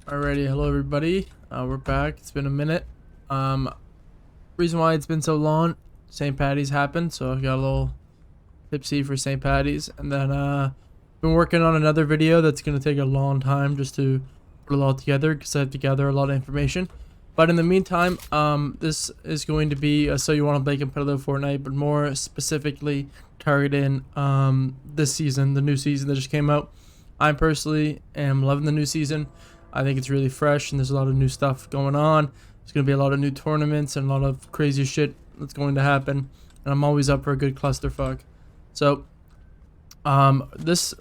Alrighty, hello everybody. We're back. It's been a minute. Reason why it's been so long, St. Patty's happened, so I got a little tipsy for St. Patty's, and then been working on another video that's gonna take a long time just to put it all together because I have to gather a lot of information. But in the meantime, this is going to be so you want to play competitive Fortnite, but more specifically targeting this season, the new season that just came out. I personally am loving the new season. I think it's really fresh and there's a lot of new stuff going on. There's going to be a lot of new tournaments and a lot of crazy shit that's going to happen. And I'm always up for a good clusterfuck. So, this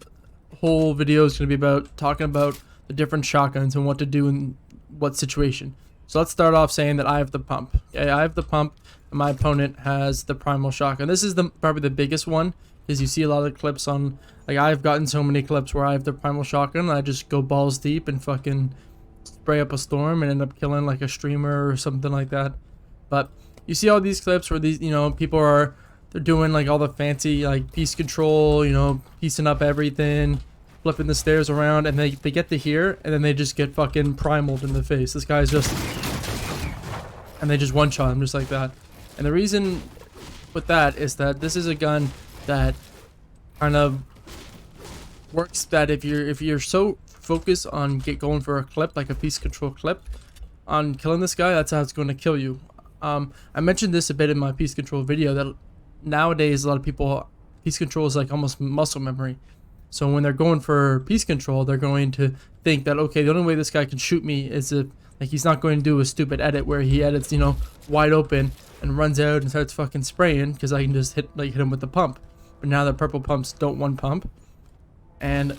whole video is going to be about talking about the different shotguns and what to do in what situation. So let's start off saying that I have the pump. Okay, I have the pump and my opponent has the Primal Shotgun. This is probably the biggest one because you see a lot of clips on, like I've gotten so many clips where I have the Primal Shotgun and I just go balls deep and fucking spray up a storm and end up killing like a streamer or something like that. But you see all these clips where these, people they're doing like all the fancy like piece control, piecing up everything, flipping the stairs around, and they get to here and then they just get fucking primaled in the face. This guy's just, and they just one shot him just like that. And the reason with that is that this is a gun that kind of works that if you're so focused on going for a clip, like a piece control clip on killing this guy, that's how it's going to kill you. I mentioned this a bit in my piece control video that nowadays a lot of people, piece control is like almost muscle memory. So when they're going for piece control, they're going to think that, okay, the only way this guy can shoot me is if, like, he's not going to do a stupid edit where he edits, wide open and runs out and starts fucking spraying because I can just hit him with the pump. But now the purple pumps don't one pump, and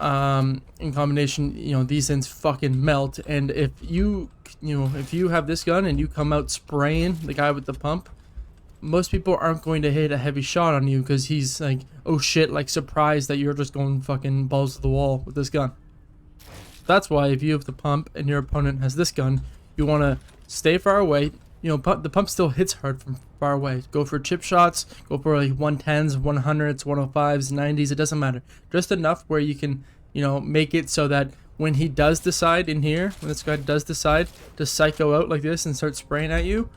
in combination, these things fucking melt. And if you have this gun and you come out spraying the guy with the pump, most people aren't going to hit a heavy shot on you because he's like, oh shit, like surprised that you're just going fucking balls to the wall with this gun. That's why if you have the pump and your opponent has this gun, you want to stay far away. The pump still hits hard from far away. Go for chip shots, go for like 110s, 100s, 105s, 90s, it doesn't matter. Just enough where you can, make it so that when he does decide in here, when this guy does decide to psycho out like this and start spraying at you,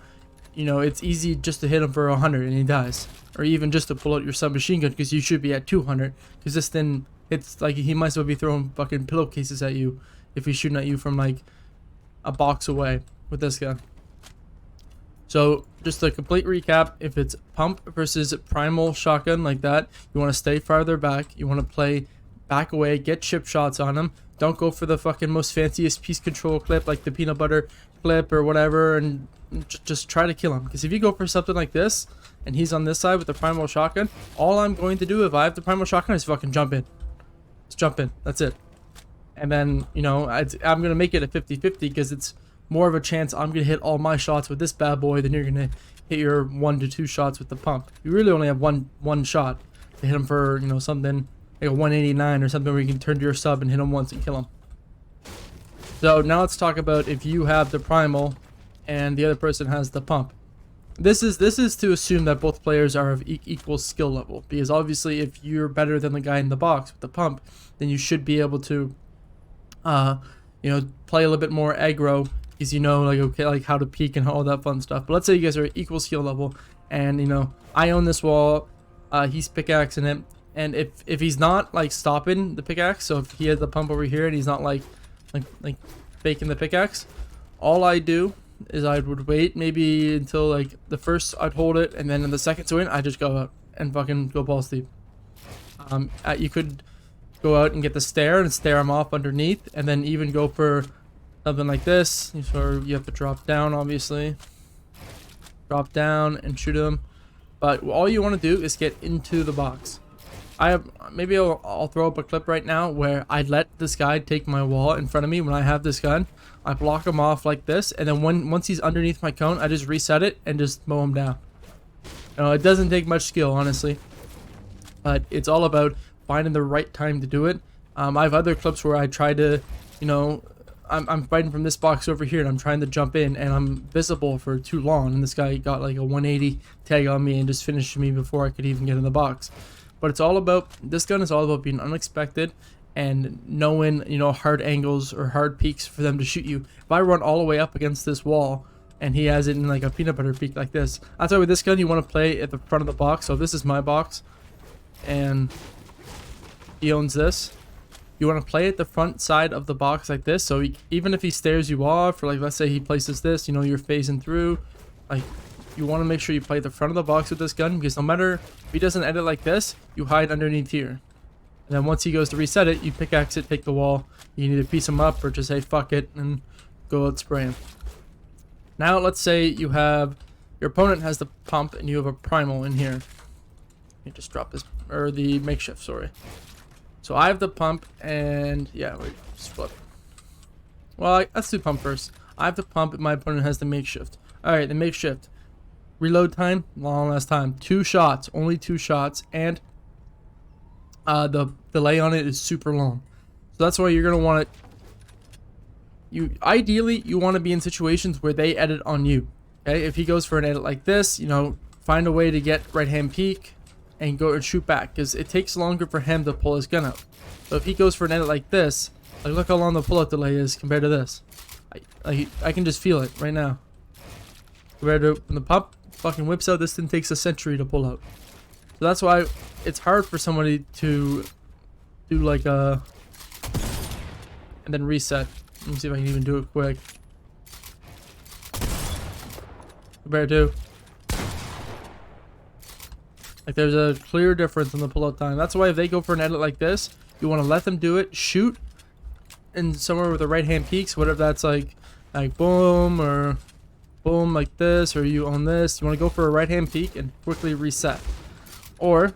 it's easy just to hit him for 100 and he dies. Or even just to pull out your submachine gun because you should be at 200. Because this thing, it's like he might as well be throwing fucking pillowcases at you if he's shooting at you from like a box away with this gun. So just a complete recap, if it's pump versus Primal Shotgun like that, you want to stay farther back. You want to play back away, get chip shots on him. Don't go for the fucking most fanciest piece control clip like the peanut butter clip or whatever, and just try to kill him. Because if you go for something like this and he's on this side with the Primal Shotgun, all I'm going to do if I have the Primal Shotgun is fucking jump in. Just jump in. That's it. And then, I'm going to make it a 50-50 because it's more of a chance I'm going to hit all my shots with this bad boy than you're going to hit your 1 to 2 shots with the pump. You really only have one shot to hit him for, something like a 189 or something where you can turn to your sub and hit him once and kill him. So now let's talk about if you have the Primal and the other person has the pump. This is to assume that both players are of equal skill level, because obviously if you're better than the guy in the box with the pump, then you should be able to play a little bit more aggro, because like how to peek and all that fun stuff. But let's say you guys are equal skill level and I own this wall, he's pickaxing it, and if he's not like stopping the pickaxe, so if he has the pump over here and he's not like faking the pickaxe, all I do is I would wait maybe until like the first I'd hold it, and then in the second swing I just go out and fucking go balls deep. You could go out and get the stare and stare him off underneath, and then even go for something like this. So you have to drop down, obviously. Drop down and shoot him. But all you want to do is get into the box. I'll throw up a clip right now where I let this guy take my wall in front of me when I have this gun. I block him off like this, and then once he's underneath my cone, I just reset it and just mow him down. It doesn't take much skill, honestly, but it's all about finding the right time to do it. I have other clips where I try to, I'm fighting from this box over here and I'm trying to jump in and I'm visible for too long, and this guy got like a 180 tag on me and just finished me before I could even get in the box. But it's all about, this gun is all about being unexpected and knowing, you know, hard angles or hard peaks for them to shoot you. If I run all the way up against this wall and he has it in like a peanut butter peak like this, that's why with this gun you want to play at the front of the box. So if this is my box and he owns this, you want to play at the front side of the box like this. So even if he stares you off, or like let's say he places this, you know, you're phasing through, like you want to make sure you play the front of the box with this gun, because no matter if he doesn't edit like this, you hide underneath here. And then once he goes to reset it, you pickaxe it, take the wall. You can either piece him up or just say fuck it and go out spraying. Now let's say you have, your opponent has the pump and you have a primal in here. Let me just drop this, or the makeshift, sorry. So I have the pump and yeah, wait, just flip. Well, let's do pump first. I have the pump and my opponent has the makeshift. Alright, the makeshift. Reload time, long last time. 2 shots, only 2 shots, and the delay on it is super long. So that's why you're gonna want to, ideally you want to be in situations where they edit on you. Okay, if he goes for an edit like this, you know, find a way to get right hand peek and go and shoot back, because it takes longer for him to pull his gun out. So if he goes for an edit like this, like look how long the pull out delay is compared to this. I can just feel it right now. Compared to when the pump fucking whips out, this thing takes a century to pull out. So that's why it's hard for somebody to do like a and then reset. Let me see if I can even do it quick. Compared to, like, there's a clear difference in the pull-out time. That's why if they go for an edit like this, you want to let them do it, shoot, and somewhere with the right hand peaks, whatever that's like boom or boom like this, or you on this. You want to go for a right hand peek and quickly reset. Or,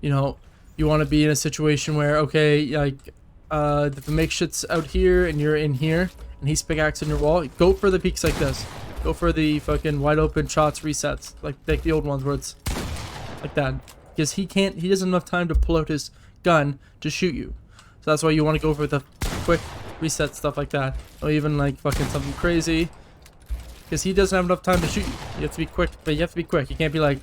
you know, you want to be in a situation where, okay, like, if the makeshift's out here and you're in here and he's pickaxing your wall, go for the peaks like this. Go for the fucking wide open shots resets, like the old ones where it's like that. Because he doesn't have enough time to pull out his gun to shoot you. So that's why you want to go for the quick reset stuff like that. Or even like fucking something crazy. Because he doesn't have enough time to shoot you. You have to be quick, but you have to be quick. You can't be like,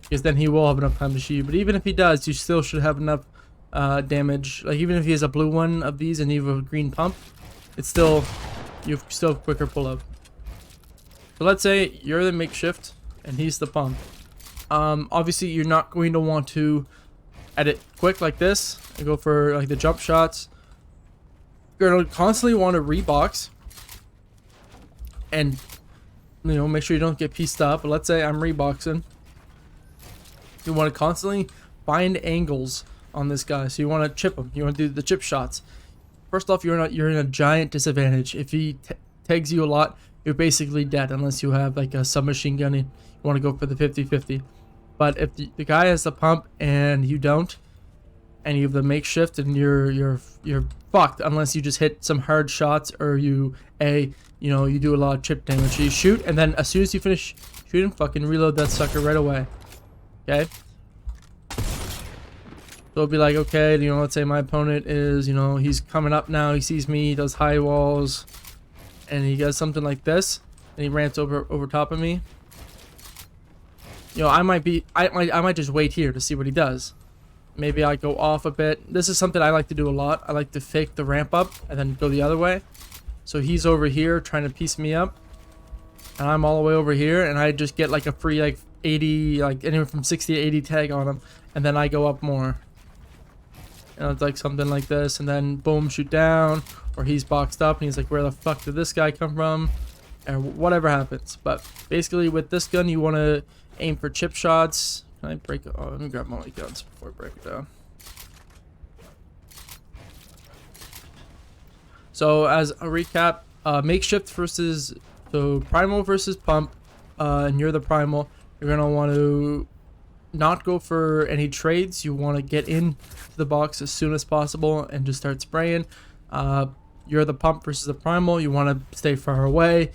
because then he will have enough time to shoot you. But even if he does, you still should have enough damage. Like even if he has a blue one of these and you have a green pump, it's still, you still have quicker pull up. So let's say you're the makeshift and he's the pump. Obviously you're not going to want to edit quick like this and go for like the jump shots. You're going to constantly want to rebox and, you know, make sure you don't get pieced up. But let's say I'm reboxing. You want to constantly find angles on this guy. So you want to chip him. You want to do the chip shots. First off, you're in a giant disadvantage. If he tags you a lot, you're basically dead unless you have like a submachine gun. You want to go for the 50-50. But if the guy has the pump and you don't, and you have the makeshift, and you're fucked unless you just hit some hard shots, or you do a lot of chip damage. So you shoot, and then as soon as you finish shooting, fucking reload that sucker right away. Okay, so it'll be like, okay, you know, let's say my opponent is, you know, he's coming up now, he sees me, he does high walls, and he does something like this, and he rants over top of me. You know, I might just wait here to see what he does. Maybe I go off a bit. This is something I like to do a lot. I like to fake the ramp up and then go the other way. So he's over here trying to piece me up, and I'm all the way over here, and I just get like a free like 80, like anywhere from 60 to 80 tag on him, and then I go up more. And it's like something like this, and then boom, shoot down, or he's boxed up and he's like, where the fuck did this guy come from? And whatever happens. But basically with this gun, you want to aim for chip shots. Can I break it? Oh, let me grab my guns before I break it down. So as a recap, makeshift versus, so primal versus pump, and you're the primal. You're gonna want to not go for any trades. You want to get into the box as soon as possible and just start spraying. You're the pump versus the primal. You want to stay far away,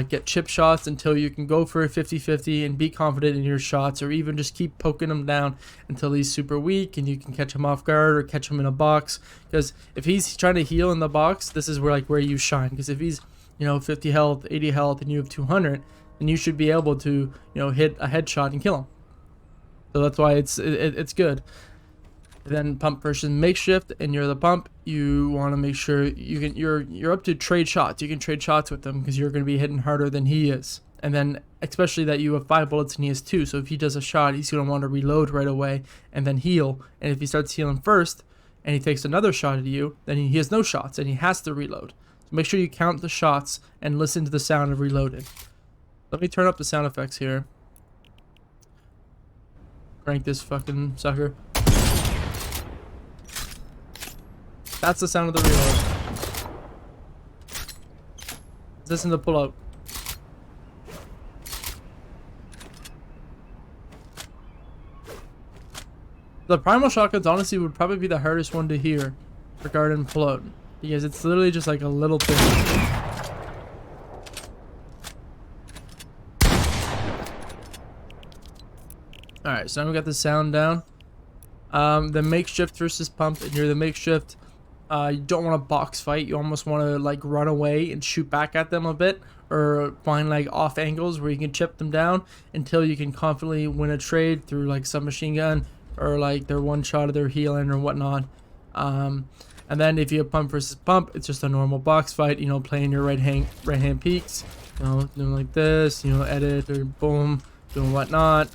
get chip shots until you can go for a 50-50 and be confident in your shots, or even just keep poking him down until he's super weak and you can catch him off guard or catch him in a box. Because if he's trying to heal in the box, this is where you shine. Because if he's, you know, 50 health, 80 health, and you have 200, then you should be able to, you know, hit a headshot and kill him. So that's why it's good. Then pump versus makeshift, and you're the pump. You want to make sure you're up to trade shots. You can trade shots with them because you're going to be hitting harder than he is. And then especially that you have 5 bullets and he has 2, so if he does a shot, he's going to want to reload right away and then heal. And if he starts healing first and he takes another shot at you, then he has no shots and he has to reload. So make sure you count the shots and listen to the sound of reloading. Let me turn up the sound effects here. Crank this fucking sucker. That's the sound of the reload. Listen to pull out. The Primal Shotguns honestly would probably be the hardest one to hear regarding pull out, because it's literally just like a little thing. Alright, so now we got the sound down. The makeshift versus pump, and you're the makeshift. You don't want to box fight. You almost want to like run away and shoot back at them a bit, or find like off angles where you can chip them down until you can confidently win a trade through like submachine gun or like their one shot of their healing or whatnot. And then if you have pump versus pump, it's just a normal box fight. You know, playing your right hand peaks. You know, doing like this. You know, edit or boom, doing whatnot.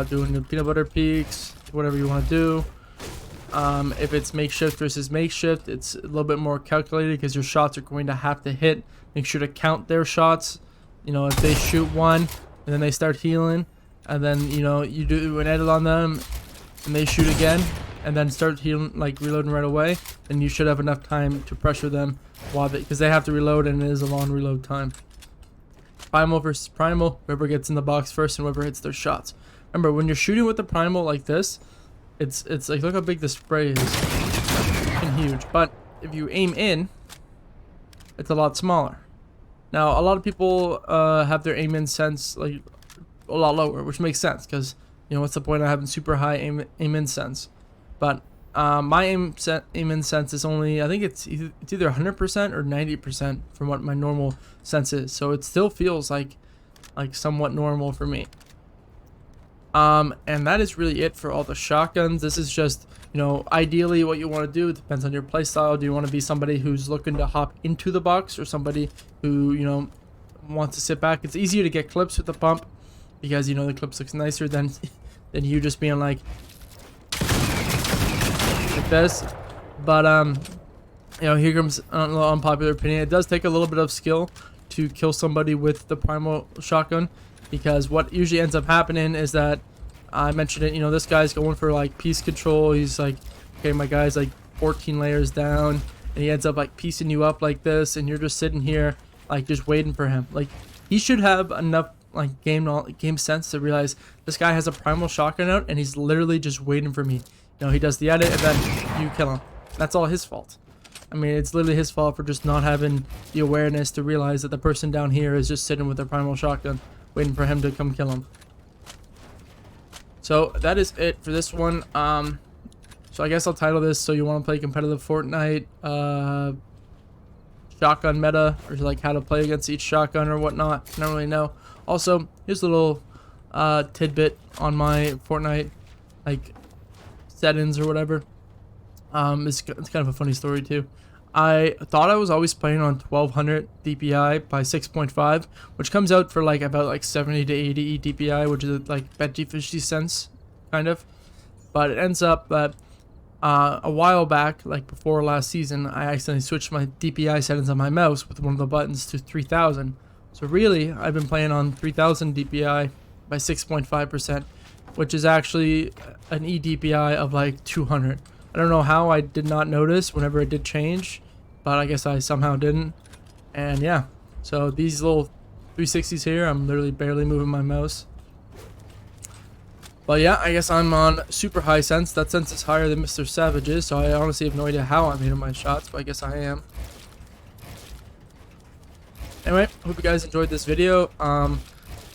Doing the peanut butter peaks, whatever you want to do. If it's makeshift versus makeshift, it's a little bit more calculated because your shots are going to have to hit. Make sure to count their shots. You know, if they shoot one and then they start healing, and then you know you do an edit on them, and they shoot again, and then start healing, like reloading right away, then you should have enough time to pressure them while because they have to reload, and it is a long reload time. Primal versus primal, whoever gets in the box first and whoever hits their shots. Remember, when you're shooting with the primal like this, it's like, look how big the spray is. It's fucking huge. But if you aim in, it's a lot smaller. Now, a lot of people have their aim in sense like a lot lower, which makes sense because you know what's the point of having super high aim in sense? But my aim in sense is only, I think it's either 100% or 90% from what my normal sense is. So it still feels like somewhat normal for me. And that is really it for all the shotguns. This is just, you know, ideally what you want to do. It depends on your playstyle. Do you want to be somebody who's looking to hop into the box, or somebody who, you know, wants to sit back? It's easier to get clips with the pump because, you know, the clips looks nicer than you just being like this. But, you know, here comes an unpopular opinion. It does take a little bit of skill to kill somebody with the Primal Shotgun. Because what usually ends up happening is that, I mentioned it, you know, this guy's going for like piece control. He's like, okay, my guy's like 14 layers down, and he ends up like piecing you up like this, and you're just sitting here like just waiting for him. Like, he should have enough like game sense to realize this guy has a Primal Shotgun out and he's literally just waiting for me. You know, he does the edit and then you kill him. That's all his fault. I mean, it's literally his fault for just not having the awareness to realize that the person down here is just sitting with a Primal Shotgun waiting for him to come kill him. So that is it for this one. So I guess I'll title this, so you want to play competitive Fortnite, shotgun meta, or like how to play against each shotgun or whatnot. I don't really know. Also, here's a little tidbit on my Fortnite like settings or whatever. It's kind of a funny story too. I thought I was always playing on 1200 DPI by 6.5, which comes out for like about like 70 to 80 DPI, which is like about 50 cents kind of. But it ends up that a while back, like before last season, I accidentally switched my DPI settings on my mouse with one of the buttons to 3000. So really, I've been playing on 3000 DPI by 6.5%, which is actually an eDPI of like 200. I don't know how I did not notice whenever it did change, but I guess I somehow didn't. And yeah, so these little 360s here, I'm literally barely moving my mouse. But yeah, I guess I'm on super high sense. That sense is higher than Mr. Savage's, so I honestly have no idea how I'm hitting my shots, but I guess I am. Anyway, hope you guys enjoyed this video. I'm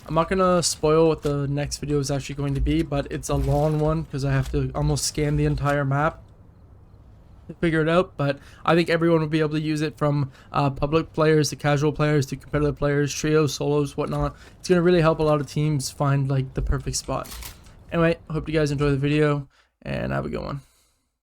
not gonna spoil what the next video is actually going to be, but it's a long one because I have to almost scan the entire map to figure it out. But I think everyone will be able to use it, from public players to casual players to competitive players, trios, solos, whatnot. It's gonna really help a lot of teams find like the perfect spot. Anyway, I hope you guys enjoy the video and have a good one.